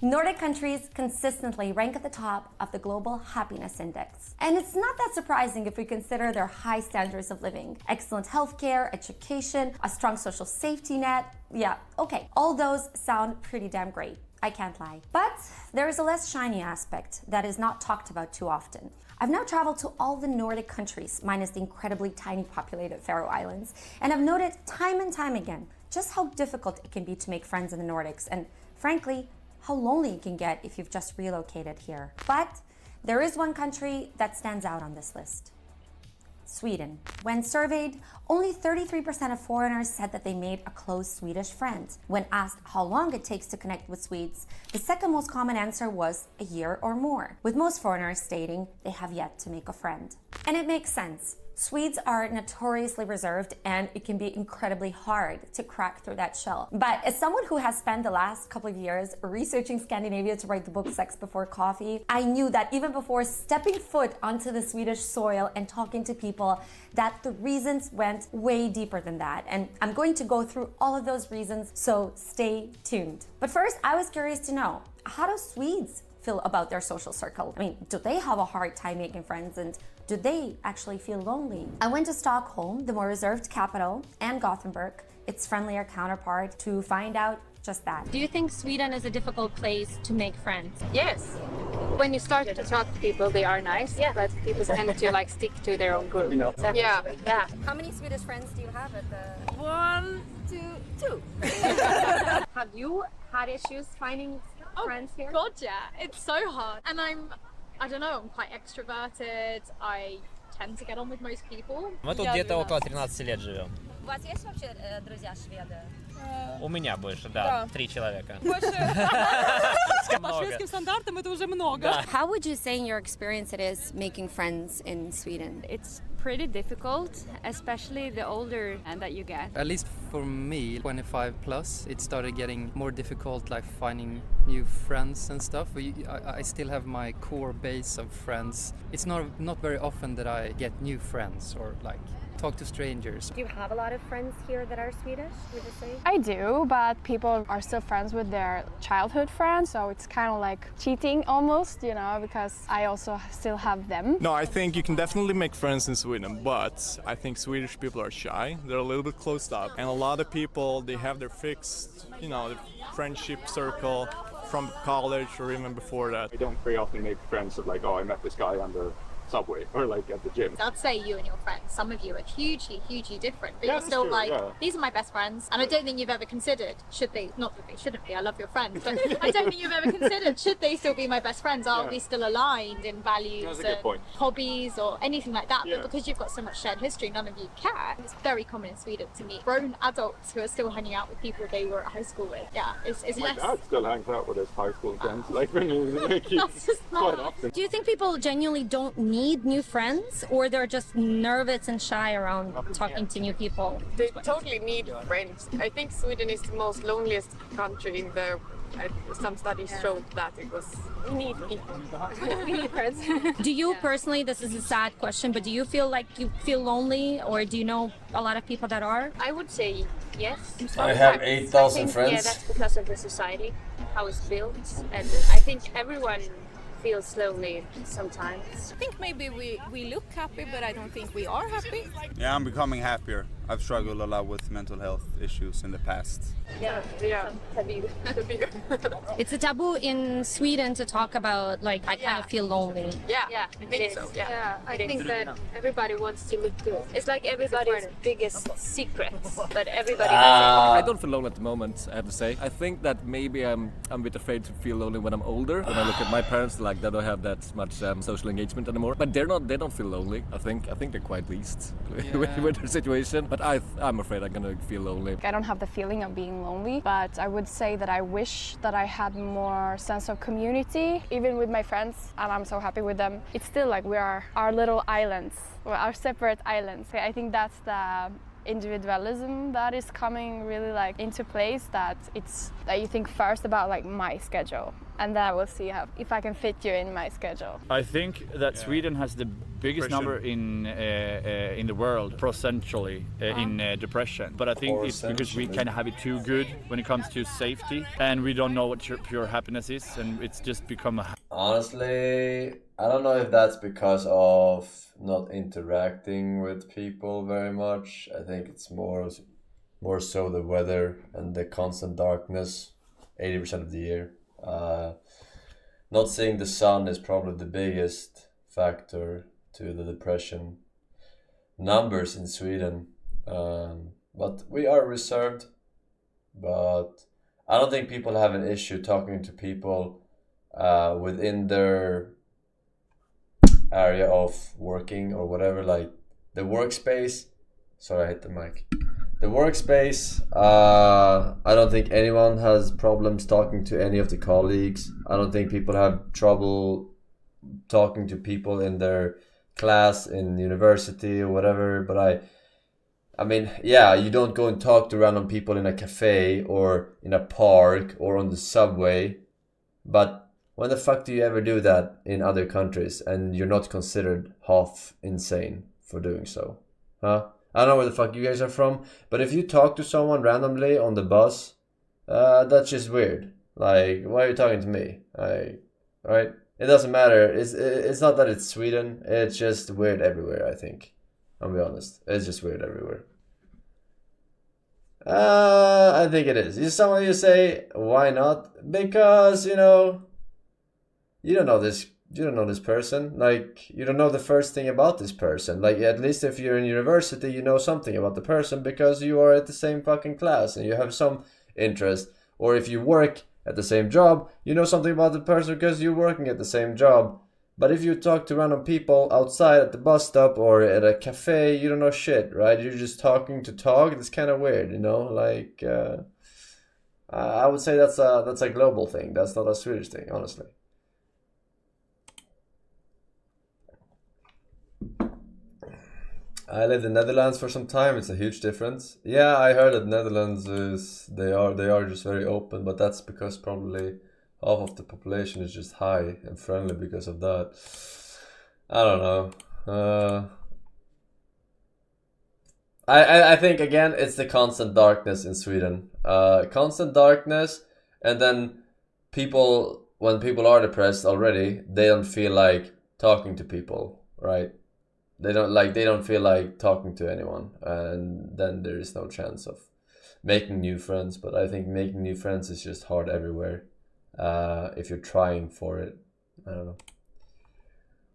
Nordic countries consistently rank at the top of the global happiness index. And it's not that surprising if we consider their high standards of living. Excellent healthcare, education, a strong social safety net. Yeah, okay, all those sound pretty damn great. I can't lie. But there is a less shiny aspect that is not talked about too often. I've now traveled to all the Nordic countries, minus the incredibly tiny populated Faroe Islands, and I've noted time and time again just how difficult it can be to make friends in the Nordics, and frankly, how lonely it can get if you've just relocated here. But there is one country that stands out on this list. Sweden. When surveyed, only 33% of foreigners said that they made a close Swedish friend. When asked how long it takes to connect with Swedes, the second most common answer was a year or more, with most foreigners stating they have yet to make a friend. And it makes sense. Swedes are notoriously reserved and it can be incredibly hard to crack through that shell. But as someone who has spent the last couple of years researching Scandinavia to write the book Sex Before Coffee, I knew that even before stepping foot onto the Swedish soil and talking to people, that the reasons went way deeper than that. And I'm going to go through all of those reasons, so stay tuned. But first, I was curious to know, how do Swedes feel about their social circle? I mean, do they have a hard time making friends, and do they actually feel lonely? I went to Stockholm, the more reserved capital, and Gothenburg, its friendlier counterpart, to find out just that. Do you think Sweden is a difficult place to make friends? Yes. When you start to talk to people, they are nice, but people tend to like stick to their own group. Yeah. How many Swedish friends do you have at the... 1, 2, 2. Have you had issues finding friends here? God, yeah. It's so hard. And I don't know, I'm quite extroverted. I tend to get on with most people. Мы тут где-то около 13 лет живем. У вас есть вообще друзья шведы? У меня больше, да, 3 человека. По шведским стандартам это уже много. How would you say in your experience it is making friends in Sweden? It's pretty difficult, especially the older that you get. At least for me, 25 plus, it started getting more difficult, like finding new friends and stuff. I still have my core base of friends. It's not very often that I get new friends or like talk to strangers. Do you have a lot of friends here that are Swedish, would you say? I do, but people are still friends with their childhood friends, so it's kind of like cheating almost, you know, because I also still have them. No, I think you can definitely make friends in Sweden, but I think Swedish people are shy. They're a little bit closed up, and a lot of people, they have their fixed, you know, their friendship circle from college or even before that. I don't very often make friends of like, oh, I met this guy on the subway or like at the gym. I'd say you and your friends, some of you are hugely different, but Yeah, you're that's still true, like, yeah. these are my best friends, and I don't think you've ever considered, should they, not that they shouldn't be, I love your friends, but I don't think you've ever considered, should they still be my best friends? Are we still aligned in values That's a good and point. hobbies or anything like that? Yeah. But because you've got so much shared history, none of you care. It's very common in Sweden to meet grown adults who are still hanging out with people they were at high school with. Yeah, it's My less. dad still hangs out with his high school friends, like when he was like, That's just quite mad. often. Do you think people genuinely don't need new friends, or they're just nervous and shy around talking to new people? They totally need friends. I think Sweden is the most loneliest country in the. Some studies showed that it was. We need people. We need friends. Do you personally, this is a sad question, but do you feel like you feel lonely, or do you know a lot of people that are? I would say yes. I have Sometimes. 8,000 I think, friends. Yeah, that's because of the society, how it's built, and I think everyone feels lonely sometimes. I think maybe we look happy, but I don't think we are happy. Yeah, I'm becoming happier. I've struggled a lot with mental health issues in the past. Yeah. Have you? It's a taboo in Sweden to talk about, like, I kind of feel lonely. Yeah, I think so. Yeah, I think that everybody wants to look good. It's like everybody's biggest secret, but everybody Ah. I don't feel lonely at the moment, I have to say. I think that maybe I'm a bit afraid to feel lonely when I'm older. When I look at my parents, like they don't have that much social engagement anymore. But they don't feel lonely. I think they're quite pleased with their situation. But I'm afraid I'm gonna feel lonely. I don't have the feeling of being lonely, but I would say that I wish that I had more sense of community, even with my friends, and I'm so happy with them. It's still like we are our little islands, or our separate islands. I think that's the individualism that is coming really like into place, that you think first about like my schedule and then I will see if I can fit you in my schedule. I think that Sweden has the biggest number in the world procentually in depression, but I think it's because we kind of have it too good when it comes to safety, and we don't know what pure happiness is, and it's just become a... Honestly, I don't know if that's because of not interacting with people very much. I think it's more so the weather and the constant darkness 80% of the year. Not seeing the sun is probably the biggest factor to the depression numbers in Sweden. But we are reserved. But I don't think people have an issue talking to people within their area of working or whatever, like the workspace. Sorry, I hit the mic. The workspace, I don't think anyone has problems talking to any of the colleagues. I don't think people have trouble talking to people in their class, in university or whatever. But I mean, yeah, you don't go and talk to random people in a cafe or in a park or on the subway. But when the fuck do you ever do that in other countries and you're not considered half insane for doing so? Huh? I don't know where the fuck you guys are from, but if you talk to someone randomly on the bus, that's just weird. Like, why are you talking to me? Right? It doesn't matter. It's not that it's Sweden. It's just weird everywhere, I think. I'll be honest. It's just weird everywhere. I think it is. Some of you say, why not? Because, you don't know this person. Like, you don't know the first thing about this person. Like, at least if you're in university, you know something about the person because you are at the same fucking class and you have some interest. Or if you work at the same job, you know something about the person because you're working at the same job. But if you talk to random people outside at the bus stop or at a cafe, you don't know shit, right? You're just talking to talk. It's kind of weird, Like, I would say that's a global thing. That's not a Swedish thing, honestly. I lived in Netherlands for some time. It's a huge difference. Yeah, I heard that Netherlands they are just very open, but that's because probably half of the population is just high and friendly because of that. I don't know. I think again it's the constant darkness in Sweden. Constant darkness, and then when people are depressed already, they don't feel like talking to people, right? They don't feel like talking to anyone, and then there is no chance of making new friends. But I think making new friends is just hard everywhere if you're trying for it. I don't know.